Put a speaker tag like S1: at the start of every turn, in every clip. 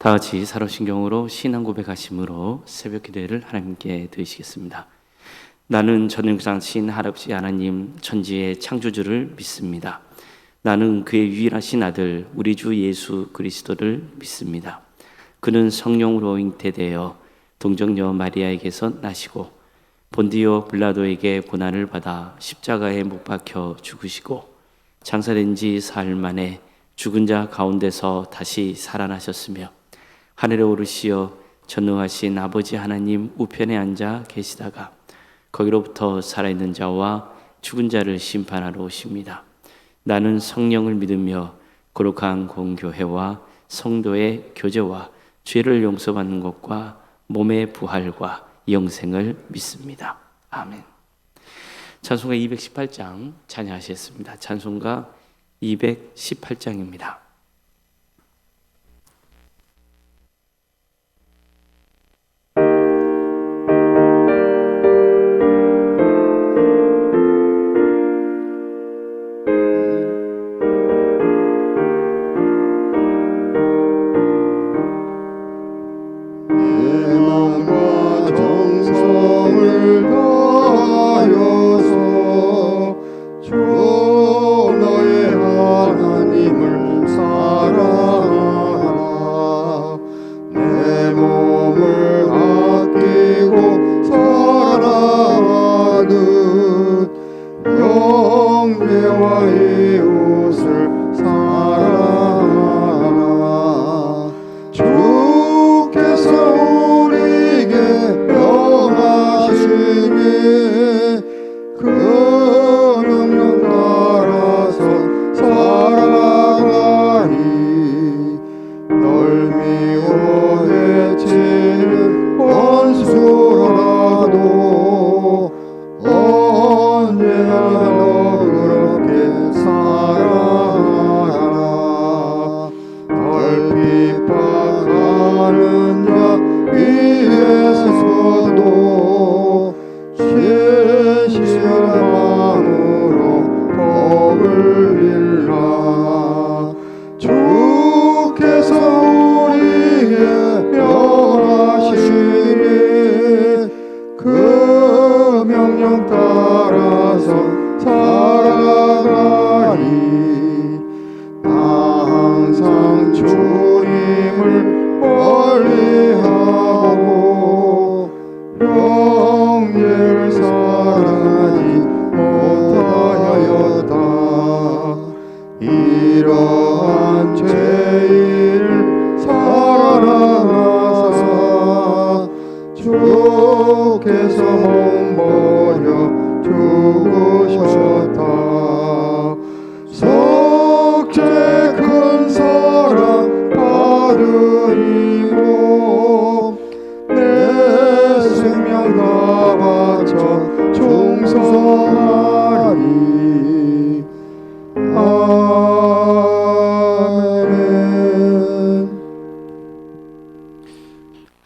S1: 다 같이 사도신경으로 신앙 고백하심으로 새벽 기도를 하나님께 드리시겠습니다. 나는 전능자신 할아버지 하나님 천지의 창조주를 믿습니다. 나는 그의 유일하신 아들 우리 주 예수 그리스도를 믿습니다. 그는 성령으로 잉태되어 동정녀 마리아에게서 나시고 본디오 빌라도에게 고난을 받아 십자가에 못 박혀 죽으시고 장사된 지 사흘 만에 죽은 자 가운데서 다시 살아나셨으며 하늘에 오르시어 전능하신 아버지 하나님 우편에 앉아 계시다가 거기로부터 살아있는 자와 죽은 자를 심판하러 오십니다. 나는 성령을 믿으며 거룩한 공교회와 성도의 교제와 죄를 용서받는 것과 몸의 부활과 영생을 믿습니다. 아멘. 찬송가 218장 찬양하시겠습니다. 찬송가 218장입니다.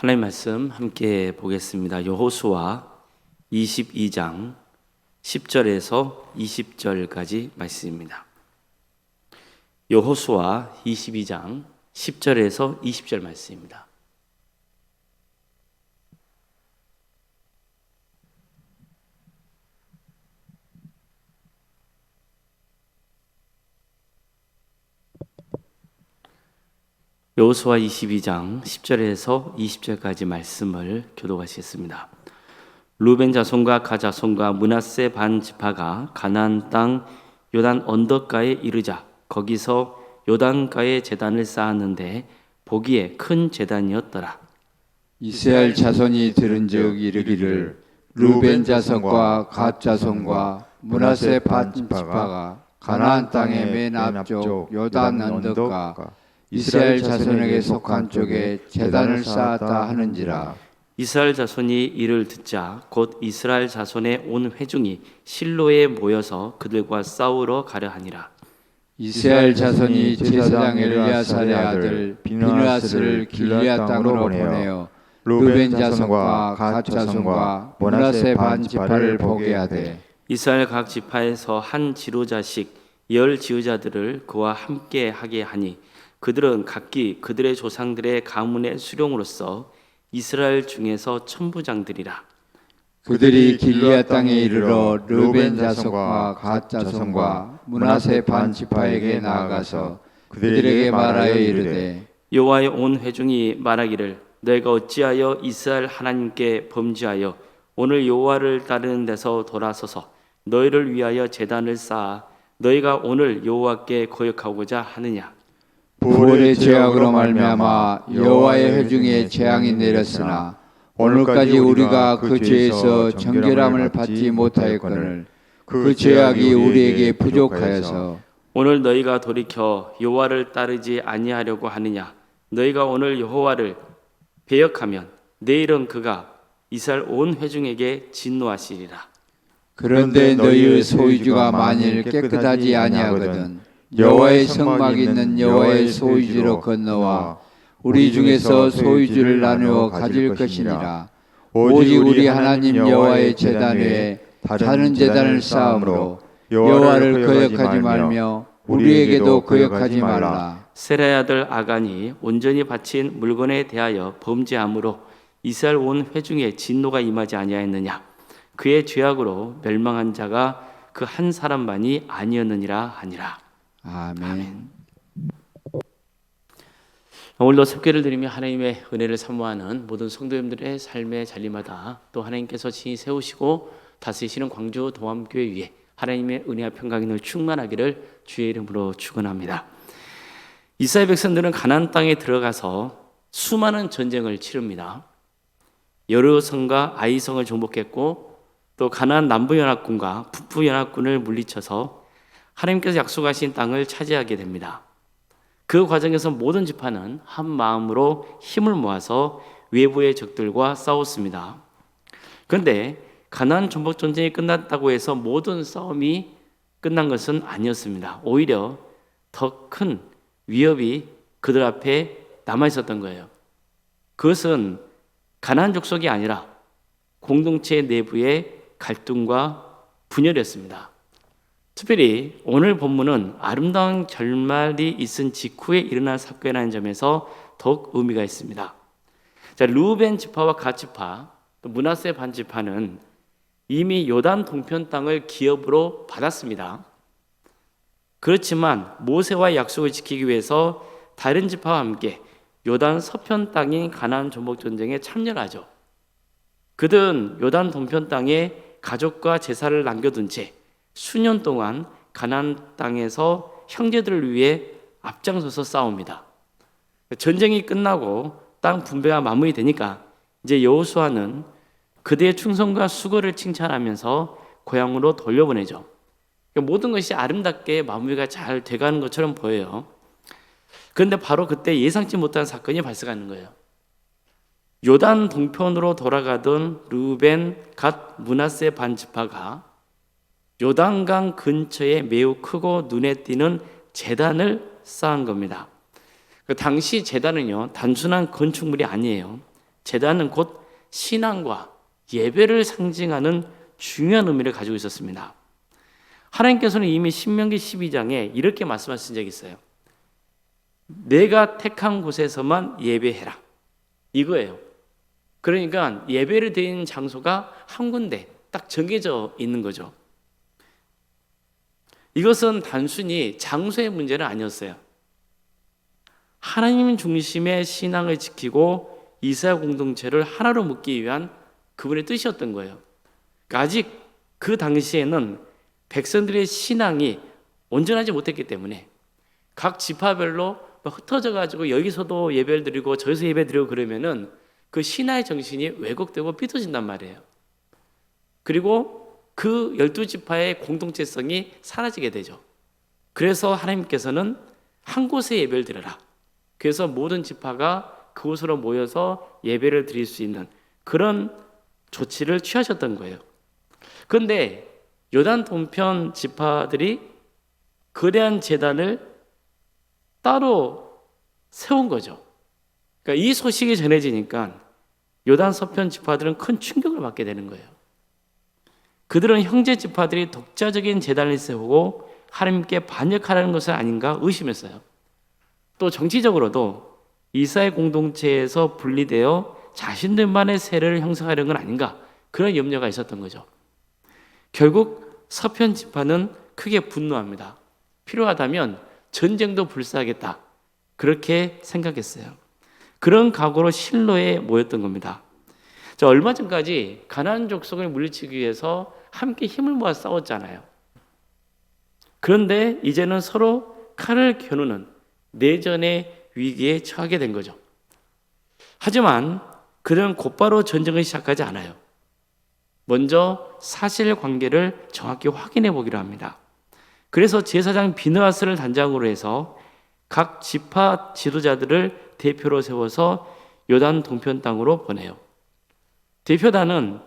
S1: 하나님 말씀 함께 보겠습니다. 여호수아 22장 10절에서 20절까지 말씀입니다. 여호수아 22장 10절에서 20절 말씀입니다. 여호수아 22장 10절에서 20절까지 말씀을 교독하시겠습니다. 루벤 자손과 가 자손과 므낫세 반 지파가 가나안 땅 요단 언덕가에 이르자 거기서 요단가에 제단을 쌓았는데 보기에 큰 제단이었더라.
S2: 이스라엘 자손이 들은즉 이르기를 루벤 자손과 갓 자손과 므낫세 반 지파가 가나안 땅의 맨 앞쪽 요단 언덕가 이스라엘 자손에게 속한 쪽에 제단을 쌓았다 하는지라.
S1: 이스라엘 자손이 이를 듣자 곧 이스라엘 자손의 온 회중이 실로에 모여서 그들과 싸우러 가려 하니라.
S2: 이스라엘 자손이 제사장 엘리야살의 아들 비느하스를 길리앗 땅으로 보내어 루벤 자손과 갓 자손과 므낫세 반 지파를 보게 하되
S1: 이스라엘 각 지파에서 한 지도자씩 10 지도자들을 그와 함께 하게 하니 그들은 각기 그들의 조상들의 가문의 수령으로서 이스라엘 중에서 천부장들이라.
S2: 그들이 길리앗 땅에 이르러 르벤 자손과 갓 자손과 므낫세 반 지파에게 나아가서 그들에게 말하여 이르되
S1: 여호와의 온 회중이 말하기를 너희가 어찌하여 이스라엘 하나님께 범죄하여 오늘 여호와를 따르는 데서 돌아서서 너희를 위하여 제단을 쌓아 너희가 오늘 여호와께 거역하고자 하느냐.
S2: 부올의 죄악으로 말미암아 여호와의 회중에 재앙이 내렸으나 오늘까지 우리가 그 죄에서 정결함을 받지 못하였거늘 그 죄악이 우리에게 부족하여서
S1: 오늘 너희가 돌이켜 여호와를 따르지 아니하려고 하느냐. 너희가 오늘 여호와를 배역하면 내일은 그가 이스라엘 온 회중에게 진노하시리라.
S2: 그런데 너희의 소유주가 만일 깨끗하지 아니하거든 여호와의 성막이 있는 여호와의 소유주로 건너와 우리 중에서 소유주를 나누어 가질 것이니라. 오직 우리 하나님 여호와의 제단 외에 다른 제단을 쌓음으로 여호와를 거역하지 말며 우리에게도 거역하지 말라.
S1: 세라의 아들 아간이 온전히 바친 물건에 대하여 범죄함으로 이스라엘 온 회중에 진노가 임하지 아니하였느냐. 그의 죄악으로 멸망한 자가 그 한 사람만이 아니었느니라 하니라.
S2: 아멘.
S1: 오늘도 습기를 드리며 하나님의 은혜를 사모하는 모든 성도님들의 삶의 잔리마다 또 하나님께서 친히 세우시고 다스리시는 광주 동암교회 위에 하나님의 은혜와 평강이 늘 충만하기를 주의 이름으로 축원합니다. 이스라엘 백성들은 가나안 땅에 들어가서 수많은 전쟁을 치릅니다. 여르성과 아이성을 정복했고 또 가나안 남부연합군과 북부연합군을 물리쳐서 하나님께서 약속하신 땅을 차지하게 됩니다. 그 과정에서 모든 지파는 한 마음으로 힘을 모아서 외부의 적들과 싸웠습니다. 그런데 가나안 전복 전쟁이 끝났다고 해서 모든 싸움이 끝난 것은 아니었습니다. 오히려 더 큰 위협이 그들 앞에 남아 있었던 거예요. 그것은 가나안 족속이 아니라 공동체 내부의 갈등과 분열이었습니다. 특별히 오늘 본문은 아름다운 결말이 있은 직후에 일어난 사건이라는 점에서 더욱 의미가 있습니다. 자, 르우벤 지파와 갓 지파, 또 므낫세 반 지파는 이미 요단 동편 땅을 기업으로 받았습니다. 그렇지만 모세와의 약속을 지키기 위해서 다른 지파와 함께 요단 서편 땅인 가나안 전복 전쟁에 참여하죠. 그들은 요단 동편 땅에 가족과 제사를 남겨둔 채 수년 동안 가나안 땅에서 형제들을 위해 앞장서서 싸웁니다. 전쟁이 끝나고 땅 분배가 마무리되니까 이제 여호수아는 그들의 충성과 수고를 칭찬하면서 고향으로 돌려보내죠. 모든 것이 아름답게 마무리가 잘 돼가는 것처럼 보여요. 그런데 바로 그때 예상치 못한 사건이 발생하는 거예요. 요단 동편으로 돌아가던 르우벤 갓 므낫세 반 지파가 요단강 근처에 매우 크고 눈에 띄는 제단을 쌓은 겁니다. 그 당시 제단은요, 단순한 건축물이 아니에요. 제단은 곧 신앙과 예배를 상징하는 중요한 의미를 가지고 있었습니다. 하나님께서는 이미 신명기 12장에 이렇게 말씀하신 적이 있어요. 내가 택한 곳에서만 예배해라. 이거예요. 그러니까 예배를 드리는 장소가 한 군데 딱 정해져 있는 거죠. 이것은 단순히 장소의 문제는 아니었어요. 하나님 중심의 신앙을 지키고 이스라엘 공동체를 하나로 묶기 위한 그분의 뜻이었던 거예요. 그러니까 아직 그 당시에는 백성들의 신앙이 온전하지 못했기 때문에 각 지파별로 흩어져 가지고 여기서도 예배를 드리고 저기서 예배 드리고 그러면은 그 신화의 정신이 왜곡되고 삐뚤어진단 말이에요. 그리고 그 12지파의 공동체성이 사라지게 되죠. 그래서 하나님께서는 한 곳에 예배를 드려라. 그래서 모든 지파가 그곳으로 모여서 예배를 드릴 수 있는 그런 조치를 취하셨던 거예요. 그런데 요단 동편 지파들이 거대한 제단을 따로 세운 거죠. 그러니까 이 소식이 전해지니까 요단 서편 지파들은 큰 충격을 받게 되는 거예요. 그들은 형제 지파들이 독자적인 제단을 세우고 하나님께 반역하라는 것은 아닌가 의심했어요. 또 정치적으로도 이스라엘 공동체에서 분리되어 자신들만의 세력을 형성하려는 건 아닌가, 그런 염려가 있었던 거죠. 결국 서편 지파는 크게 분노합니다. 필요하다면 전쟁도 불사하겠다, 그렇게 생각했어요. 그런 각오로 실로에 모였던 겁니다. 자, 얼마 전까지 가나안 족속을 물리치기 위해서 함께 힘을 모아 싸웠잖아요. 그런데 이제는 서로 칼을 겨누는 내전의 위기에 처하게 된 거죠. 하지만 그들은 곧바로 전쟁을 시작하지 않아요. 먼저 사실관계를 정확히 확인해 보기로 합니다. 그래서 제사장 비느하스를 단장으로 해서 각 지파 지도자들을 대표로 세워서 요단 동편 땅으로 보내요. 대표단은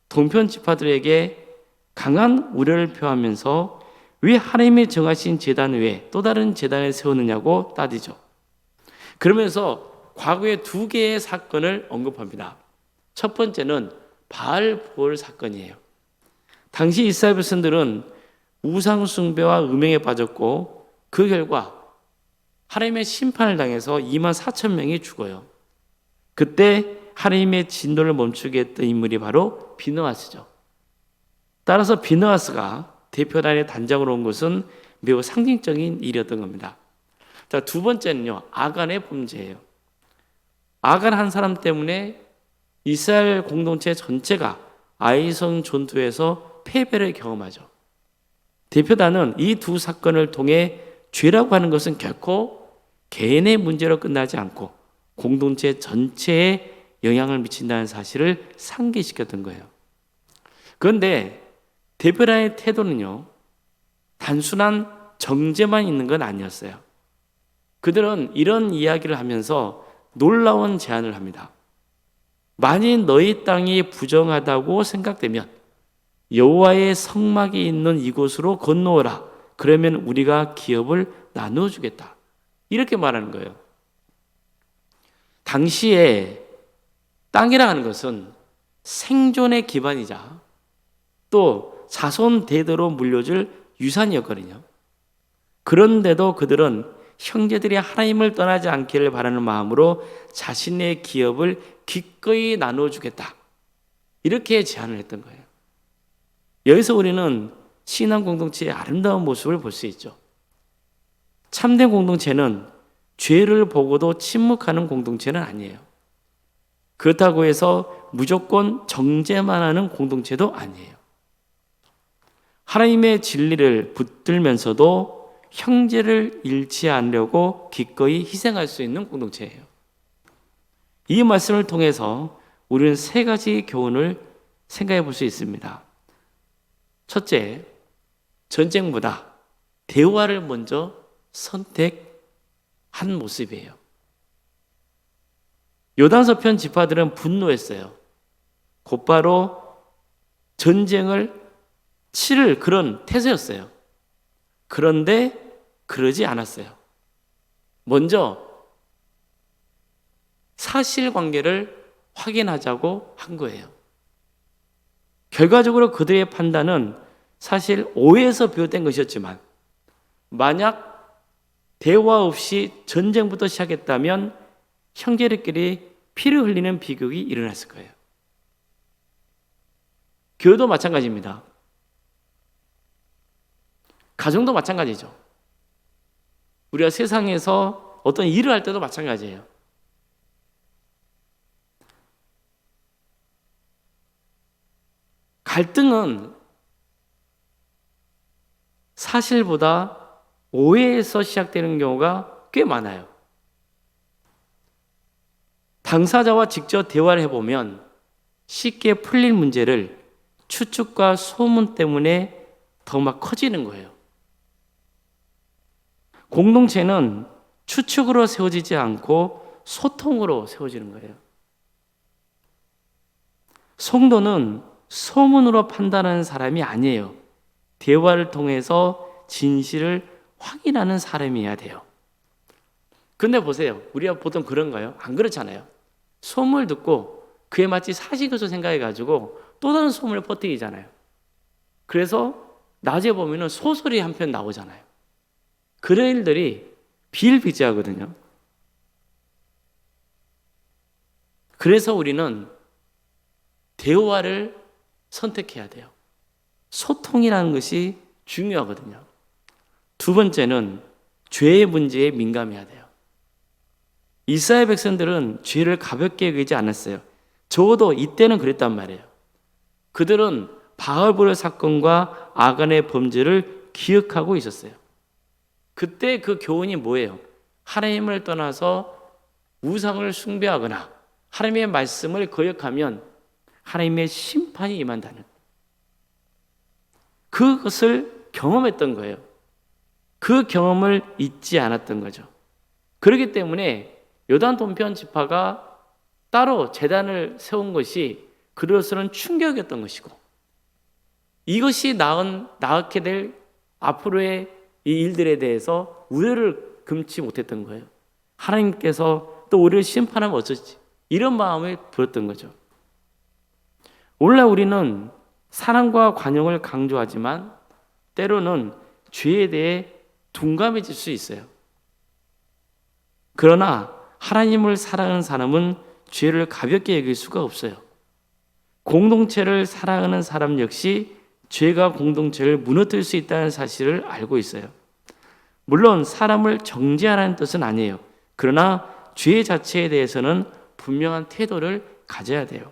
S1: 동편 지파들에게 강한 우려를 표하면서 왜 하나님이 정하신 제단 외에 또 다른 제단을 세우느냐고 따지죠. 그러면서 과거에 2개의 사건을 언급합니다. 첫 번째는 바알보올 사건이에요. 당시 이스라엘 백성들은 우상 숭배와 음행에 빠졌고 그 결과 하나님의 심판을 당해서 2만 4천 명이 죽어요. 그때 하나님의 진노를 멈추게 했던 인물이 바로 비느하스죠. 따라서 비느하스가 대표단의 단장으로 온 것은 매우 상징적인 일이었던 겁니다. 자, 두 번째는요, 아간의 범죄예요. 아간 한 사람 때문에 이스라엘 공동체 전체가 아이성 전투에서 패배를 경험하죠. 대표단은 이 2 사건을 통해 죄라고 하는 것은 결코 개인의 문제로 끝나지 않고 공동체 전체에 영향을 미친다는 사실을 상기시켰던 거예요. 그런데 대표단의 태도는요, 단순한 정죄만 있는 건 아니었어요. 그들은 이런 이야기를 하면서 놀라운 제안을 합니다. 만일 너희 땅이 부정하다고 생각되면 여호와의 성막이 있는 이곳으로 건너오라. 그러면 우리가 기업을 나누어 주겠다. 이렇게 말하는 거예요. 당시에 땅이라 하는 것은 생존의 기반이자 또 자손 대대로 물려줄 유산이었거든요. 그런데도 그들은 형제들이 하나님을 떠나지 않기를 바라는 마음으로 자신의 기업을 기꺼이 나눠주겠다, 이렇게 제안을 했던 거예요. 여기서 우리는 신앙 공동체의 아름다운 모습을 볼 수 있죠. 참된 공동체는 죄를 보고도 침묵하는 공동체는 아니에요. 그렇다고 해서 무조건 정죄만 하는 공동체도 아니에요. 하나님의 진리를 붙들면서도 형제를 잃지 않으려고 기꺼이 희생할 수 있는 공동체예요. 이 말씀을 통해서 우리는 3가지 교훈을 생각해 볼 수 있습니다. 첫째, 전쟁보다 대화를 먼저 선택한 모습이에요. 요단서편 지파들은 분노했어요. 곧바로 전쟁을 치를 그런 태세였어요. 그런데 그러지 않았어요. 먼저 사실관계를 확인하자고 한 거예요. 결과적으로 그들의 판단은 사실 오해에서 비롯된 것이었지만 만약 대화 없이 전쟁부터 시작했다면 형제들끼리 피를 흘리는 비극이 일어났을 거예요. 교회도 마찬가지입니다. 가정도 마찬가지죠. 우리가 세상에서 어떤 일을 할 때도 마찬가지예요. 갈등은 사실보다 오해에서 시작되는 경우가 꽤 많아요. 당사자와 직접 대화를 해보면 쉽게 풀릴 문제를 추측과 소문 때문에 더 막 커지는 거예요. 공동체는 추측으로 세워지지 않고 소통으로 세워지는 거예요. 성도는 소문으로 판단하는 사람이 아니에요. 대화를 통해서 진실을 확인하는 사람이어야 돼요. 근데 보세요. 우리가 보통 그런가요? 안 그렇잖아요. 소문을 듣고 그에 마치 사실것으로 생각해가지고 또 다른 소문을 퍼뜨리잖아요. 그래서 낮에 보면 소설이 한 편 나오잖아요. 그런 일들이 비일비재하거든요. 그래서 우리는 대화를 선택해야 돼요. 소통이라는 것이 중요하거든요. 두 번째는 죄의 문제에 민감해야 돼요. 이스라엘 백성들은 죄를 가볍게 여기지 않았어요. 적어도 이때는 그랬단 말이에요. 그들은 바알보르 사건과 아간의 범죄를 기억하고 있었어요. 그때 그 교훈이 뭐예요? 하나님을 떠나서 우상을 숭배하거나 하나님의 말씀을 거역하면 하나님의 심판이 임한다는, 그것을 경험했던 거예요. 그 경험을 잊지 않았던 거죠. 그렇기 때문에 요단 동편 지파가 따로 제단을 세운 것이 그들로서는 충격이었던 것이고, 이것이 낳게 될 앞으로의 이 일들에 대해서 우려를 금치 못했던 거예요. 하나님께서 또 우리를 심판하면 어쩌지? 이런 마음이 들었던 거죠. 오늘날 우리는 사랑과 관용을 강조하지만 때로는 죄에 대해 둔감해질 수 있어요. 그러나 하나님을 사랑하는 사람은 죄를 가볍게 여길 수가 없어요. 공동체를 사랑하는 사람 역시 죄가 공동체를 무너뜨릴 수 있다는 사실을 알고 있어요. 물론 사람을 정죄하라는 뜻은 아니에요. 그러나 죄 자체에 대해서는 분명한 태도를 가져야 돼요.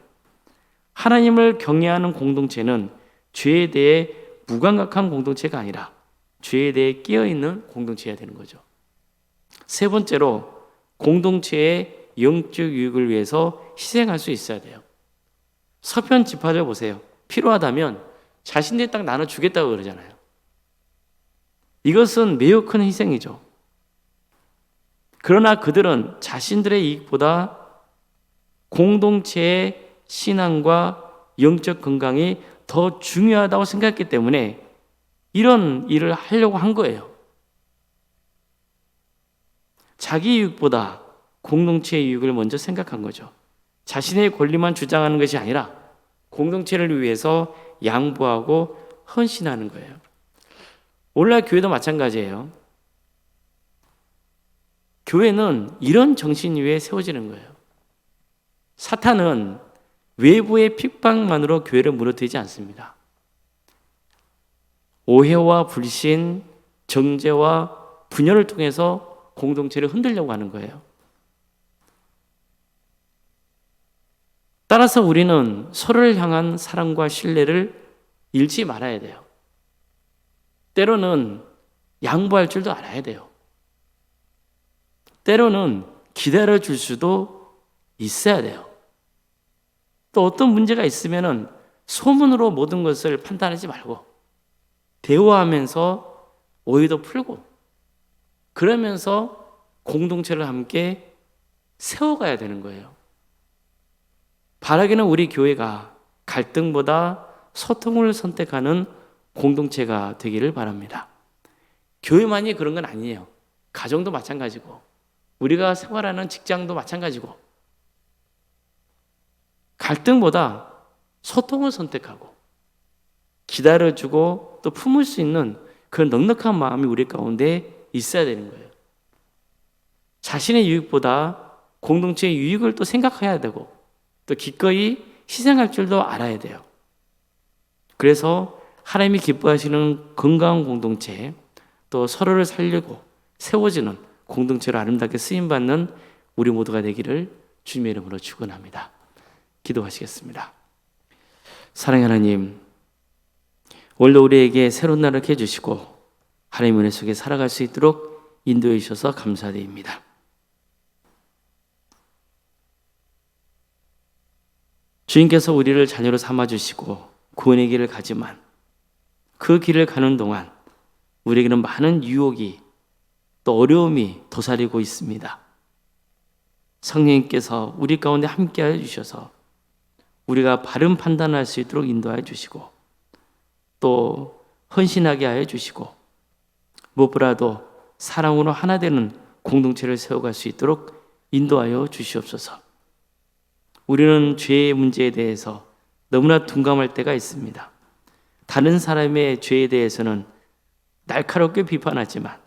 S1: 하나님을 경외하는 공동체는 죄에 대해 무감각한 공동체가 아니라 죄에 대해 깨어있는 공동체여야 되는 거죠. 세 번째로, 공동체의 영적 유익을 위해서 희생할 수 있어야 돼요. 서편 지파들 보세요. 필요하다면 자신들의 땅 나눠주겠다고 그러잖아요. 이것은 매우 큰 희생이죠. 그러나 그들은 자신들의 이익보다 공동체의 신앙과 영적 건강이 더 중요하다고 생각했기 때문에 이런 일을 하려고 한 거예요. 자기 이익보다 공동체의 이익을 먼저 생각한 거죠. 자신의 권리만 주장하는 것이 아니라 공동체를 위해서 양보하고 헌신하는 거예요. 오늘날 교회도 마찬가지예요. 교회는 이런 정신 위에 세워지는 거예요. 사탄은 외부의 핍박만으로 교회를 무너뜨리지 않습니다. 오해와 불신, 정죄와 분열을 통해서 공동체를 흔들려고 하는 거예요. 따라서 우리는 서로를 향한 사랑과 신뢰를 잃지 말아야 돼요. 때로는 양보할 줄도 알아야 돼요. 때로는 기다려줄 수도 있어야 돼요. 또 어떤 문제가 있으면 소문으로 모든 것을 판단하지 말고 대화하면서 오해도 풀고 그러면서 공동체를 함께 세워가야 되는 거예요. 바라기는 우리 교회가 갈등보다 소통을 선택하는 공동체가 되기를 바랍니다. 교회만이 그런 건 아니에요. 가정도 마찬가지고 우리가 생활하는 직장도 마찬가지고 갈등보다 소통을 선택하고 기다려주고 또 품을 수 있는 그런 넉넉한 마음이 우리 가운데 있어야 되는 거예요. 자신의 유익보다 공동체의 유익을 또 생각해야 되고 또 기꺼이 희생할 줄도 알아야 돼요. 그래서 하나님이 기뻐하시는 건강한 공동체, 또 서로를 살리고 세워지는 공동체로 아름답게 쓰임받는 우리 모두가 되기를 주님의 이름으로 축원합니다. 기도하시겠습니다. 사랑하는 하나님, 오늘도 우리에게 새로운 날을 해주시고 하나님 은혜 속에 살아갈 수 있도록 인도해 주셔서 감사드립니다. 주님께서 우리를 자녀로 삼아주시고 구원의 길을 가지만 그 길을 가는 동안 우리에게는 많은 유혹이 또 어려움이 도사리고 있습니다. 성령님께서 우리 가운데 함께하여 주셔서 우리가 바른 판단할 수 있도록 인도하여 주시고 또 헌신하게 하여 주시고 무엇보다도 사랑으로 하나 되는 공동체를 세워갈 수 있도록 인도하여 주시옵소서. 우리는 죄의 문제에 대해서 너무나 둔감할 때가 있습니다. 다른 사람의 죄에 대해서는 날카롭게 비판하지만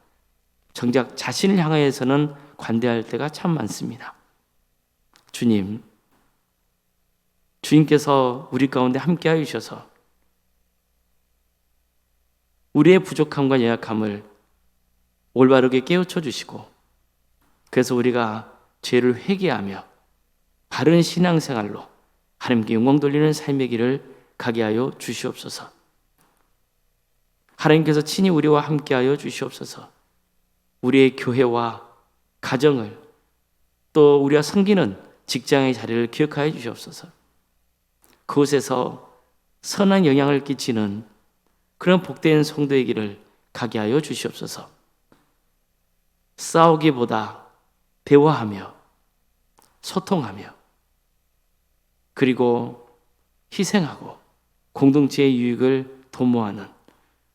S1: 정작 자신을 향하여서는 관대할 때가 참 많습니다. 주님, 주님께서 우리 가운데 함께하여 주셔서 우리의 부족함과 연약함을 올바르게 깨우쳐 주시고, 그래서 우리가 죄를 회개하며 바른 신앙생활로 하나님께 영광 돌리는 삶의 길을 가게 하여 주시옵소서. 하나님께서 친히 우리와 함께하여 주시옵소서. 우리의 교회와 가정을, 또 우리가 섬기는 직장의 자리를 기억하여 주시옵소서. 그곳에서 선한 영향을 끼치는 그런 복된 성도의 길을 가게 하여 주시옵소서. 싸우기보다 대화하며 소통하며, 그리고 희생하고 공동체의 유익을 도모하는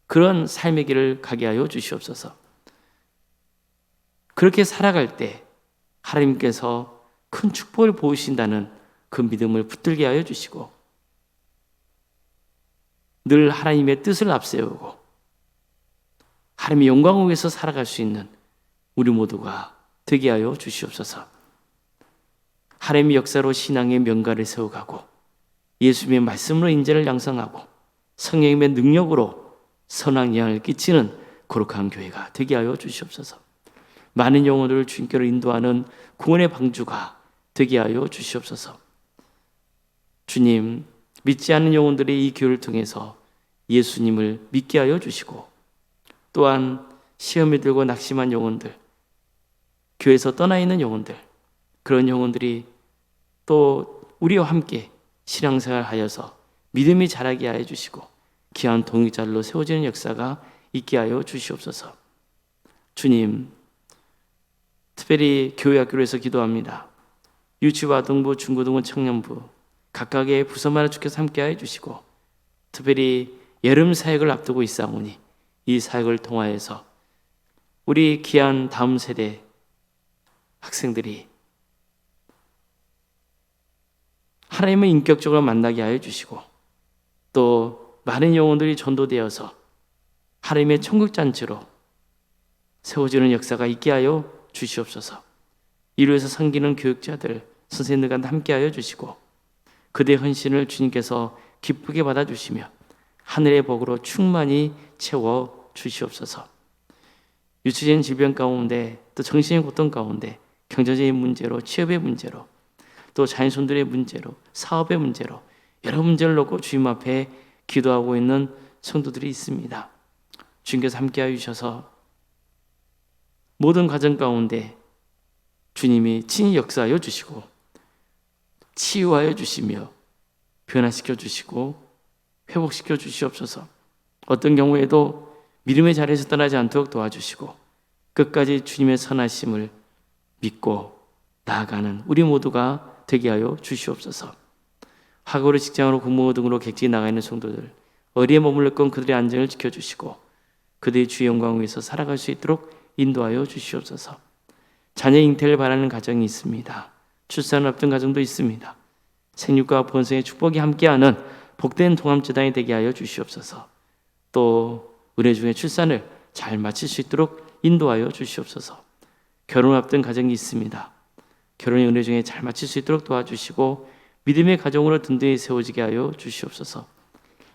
S1: 그런 삶의 길을 가게 하여 주시옵소서. 그렇게 살아갈 때 하나님께서 큰 축복을 보이신다는 그 믿음을 붙들게 하여 주시고, 늘 하나님의 뜻을 앞세우고 하나님의 영광을 위해서 살아갈 수 있는 우리 모두가 되게 하여 주시옵소서. 하나님의 역사로 신앙의 명가를 세워가고 예수님의 말씀으로 인재를 양성하고 성령님의 능력으로 선한 영향을 끼치는 거룩한 교회가 되게 하여 주시옵소서. 많은 영혼들을 주님께로 인도하는 구원의 방주가 되게 하여 주시옵소서. 주님, 믿지 않는 영혼들이 이 교회를 통해서 예수님을 믿게 하여 주시고, 또한 시험에 들고 낙심한 영혼들, 교회에서 떠나 있는 영혼들, 그런 영혼들이 또 우리와 함께 신앙생활 하여서 믿음이 자라게 하여 주시고 귀한 동역자로 세워지는 역사가 있게 하여 주시옵소서. 주님, 특별히 교회 학교에서 기도합니다. 유치부, 아동부, 중고등부, 청년부 각각의 부서마다 주께서 함께하여 주시고, 특별히 여름 사역을 앞두고 있사오니 이 사역을 통하여서 우리 귀한 다음 세대 학생들이 하나님을 인격적으로 만나게 하여 주시고, 또 많은 영혼들이 전도되어서 하나님의 천국잔치로 세워지는 역사가 있게 하여 주시옵소서. 이로 해서 섬기는 교육자들, 선생님들과 함께 하여 주시고, 그대의 헌신을 주님께서 기쁘게 받아주시며 하늘의 복으로 충만히 채워 주시옵소서. 유치적인 질병 가운데, 또 정신의 고통 가운데, 경제적인 문제로, 취업의 문제로, 또 자녀손들의 문제로, 사업의 문제로 여러 문제를 놓고 주님 앞에 기도하고 있는 성도들이 있습니다. 주님께서 함께하여 주셔서 모든 가정 가운데 주님이 친히 역사하여 주시고 치유하여 주시며 변화시켜 주시고 회복시켜 주시옵소서. 어떤 경우에도 믿음의 자리에서 떠나지 않도록 도와주시고 끝까지 주님의 선하심을 믿고 나아가는 우리 모두가 되게 하여 주시옵소서. 학업으로, 직장으로, 공무 등으로 객지에 나가 있는 성도들, 어디에 머물러 건 그들의 안전을 지켜주시고 그들의 주의 영광을 위해서 살아갈 수 있도록 인도하여 주시옵소서. 자녀 잉태를 바라는 가정이 있습니다. 출산을 앞둔 가정도 있습니다. 생육과 번성의 축복이 함께하는 복된 동암재단이 되게 하여 주시옵소서. 또 은혜 중에 출산을 잘 마칠 수 있도록 인도하여 주시옵소서. 결혼을 앞둔 가정이 있습니다. 결혼의 은혜 중에 잘 마칠 수 있도록 도와주시고 믿음의 가정으로 든든히 세워지게 하여 주시옵소서.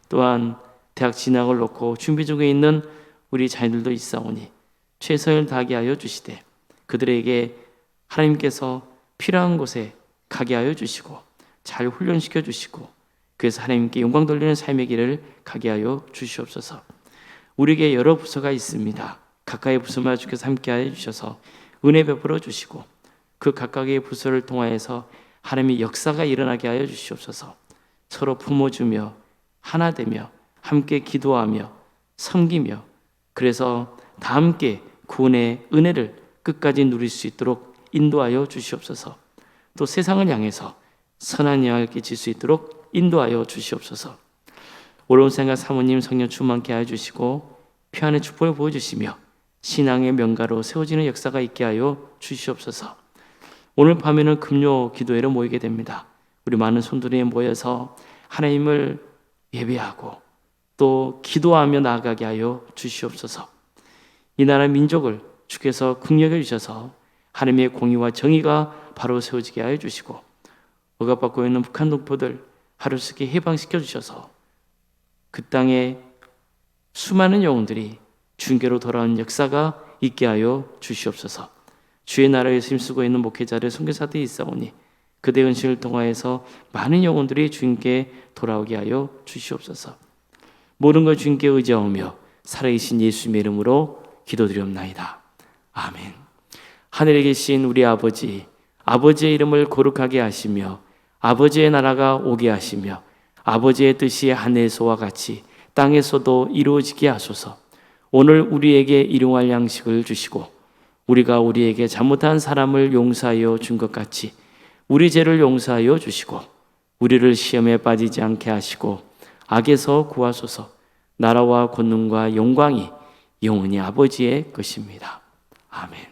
S1: 또한 대학 진학을 놓고 준비 중에 있는 우리 자녀들도 있사오니 최선을 다하게 하여 주시되 그들에게 하나님께서 필요한 곳에 가게 하여 주시고 잘 훈련시켜 주시고 그래서 하나님께 영광 돌리는 삶의 길을 가게 하여 주시옵소서. 우리에게 여러 부서가 있습니다. 각각의 부서마다 주께서 함께 하여 주셔서 은혜 베풀어 주시고 그 각각의 부서를 통하여서 하나님의 역사가 일어나게 하여 주시옵소서. 서로 품어주며 하나 되며 함께 기도하며 섬기며 그래서 다 함께 구원의 은혜를 끝까지 누릴 수 있도록 인도하여 주시옵소서. 또 세상을 향해서 선한 영향을 끼칠 수 있도록 인도하여 주시옵소서. 어려운 생각 사모님 성령 충만케 하여 주시고 평안의 축복을 보여주시며 신앙의 명가로 세워지는 역사가 있게 하여 주시옵소서. 오늘 밤에는 금요 기도회로 모이게 됩니다. 우리 많은 손들이 모여서 하나님을 예배하고 또 기도하며 나아가게 하여 주시옵소서. 이 나라 민족을 주께서 긍휼히 주셔서 하나님의 공의와 정의가 바로 세워지게 하여 주시고 억압받고 있는 북한 동포들 하루속히 해방시켜 주셔서 그 땅에 수많은 영혼들이 주님께로 돌아온 역사가 있게 하여 주시옵소서. 주의 나라에서 힘쓰고 있는 목회자들, 선교사들이 있사오니 그대의 은신을 통하여서 많은 영혼들이 주님께 돌아오게 하여 주시옵소서. 모든 걸 주님께 의지하며 살아계신 예수님의 이름으로 기도드리옵나이다. 아멘. 하늘에 계신 우리 아버지, 아버지의 이름을 거룩하게 하시며 아버지의 나라가 오게 하시며 아버지의 뜻이 하늘에서와 같이 땅에서도 이루어지게 하소서. 오늘 우리에게 일용할 양식을 주시고 우리가 우리에게 잘못한 사람을 용서하여 준 것 같이 우리 죄를 용서하여 주시고 우리를 시험에 빠지지 않게 하시고 악에서 구하소서. 나라와 권능과 영광이 영원히 아버지의 것입니다. 아멘.